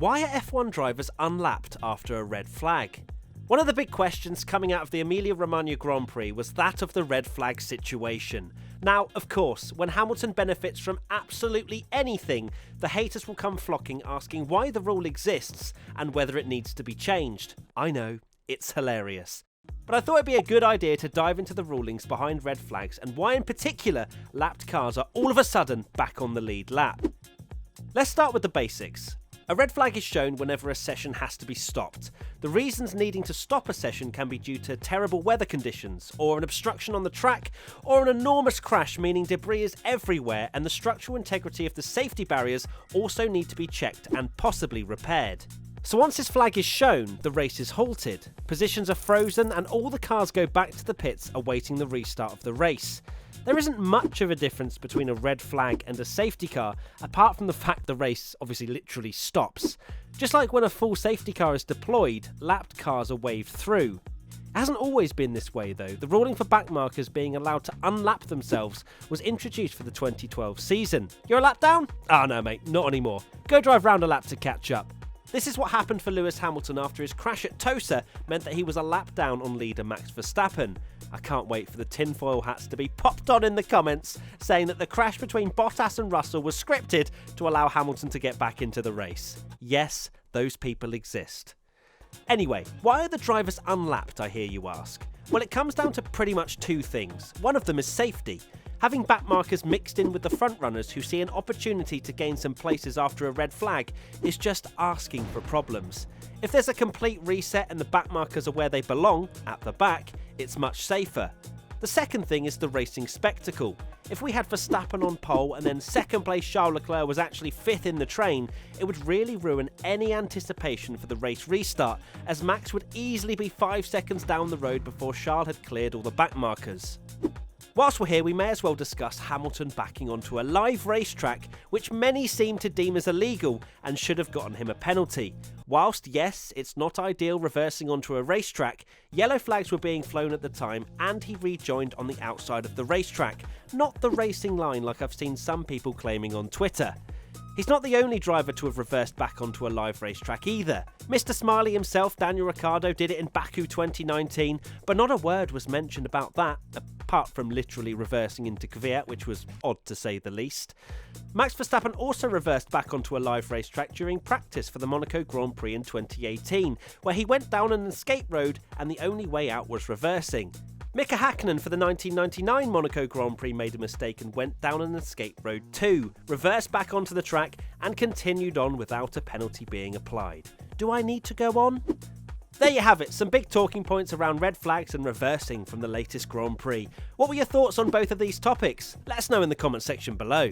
Why are F1 drivers unlapped after a red flag? One of the big questions coming out of the Emilia Romagna Grand Prix was that of the red flag situation. Now, of course, when Hamilton benefits from absolutely anything, the haters will come flocking asking why the rule exists and whether it needs to be changed. I know, it's hilarious. But I thought it'd be a good idea to dive into the rulings behind red flags and why in particular lapped cars are all of a sudden back on the lead lap. Let's start with the basics. A red flag is shown whenever a session has to be stopped. The reasons needing to stop a session can be due to terrible weather conditions, or an obstruction on the track, or an enormous crash meaning debris is everywhere and the structural integrity of the safety barriers also need to be checked and possibly repaired. So once this flag is shown, the race is halted, positions are frozen and all the cars go back to the pits awaiting the restart of the race. There isn't much of a difference between a red flag and a safety car, apart from the fact the race obviously literally stops. Just like when a full safety car is deployed, lapped cars are waved through. It hasn't always been this way though. The ruling for backmarkers being allowed to unlap themselves was introduced for the 2012 season. You're a lap down? Oh no mate, not anymore. Go drive round a lap to catch up. This is what happened for Lewis Hamilton after his crash at Tosa meant that he was a lap down on leader Max Verstappen. I can't wait for the tinfoil hats to be popped on in the comments saying that the crash between Bottas and Russell was scripted to allow Hamilton to get back into the race. Yes, those people exist. Anyway, why are the drivers unlapped, I hear you ask? Well, it comes down to pretty much two things. One of them is safety. Having backmarkers mixed in with the front runners who see an opportunity to gain some places after a red flag is just asking for problems. If there's a complete reset and the backmarkers are where they belong, at the back, it's much safer. The second thing is the racing spectacle. If we had Verstappen on pole and then second place Charles Leclerc was actually fifth in the train, it would really ruin any anticipation for the race restart, as Max would easily be 5 seconds down the road before Charles had cleared all the backmarkers. Whilst we're here, we may as well discuss Hamilton backing onto a live racetrack, which many seem to deem as illegal and should have gotten him a penalty. Whilst, yes, it's not ideal reversing onto a racetrack, yellow flags were being flown at the time and he rejoined on the outside of the racetrack, not the racing line like I've seen some people claiming on Twitter. He's not the only driver to have reversed back onto a live racetrack either. Mr. Smiley himself, Daniel Ricciardo, did it in Baku 2019, but not a word was mentioned about that, apart from literally reversing into Kvyat, which was odd to say the least. Max Verstappen also reversed back onto a live racetrack during practice for the Monaco Grand Prix in 2018, where he went down an escape road and the only way out was reversing. Mika Hakkinen for the 1999 Monaco Grand Prix made a mistake and went down an escape road too, reversed back onto the track and continued on without a penalty being applied. Do I need to go on? There you have it, some big talking points around red flags and reversing from the latest Grand Prix. What were your thoughts on both of these topics? Let us know in the comment section below.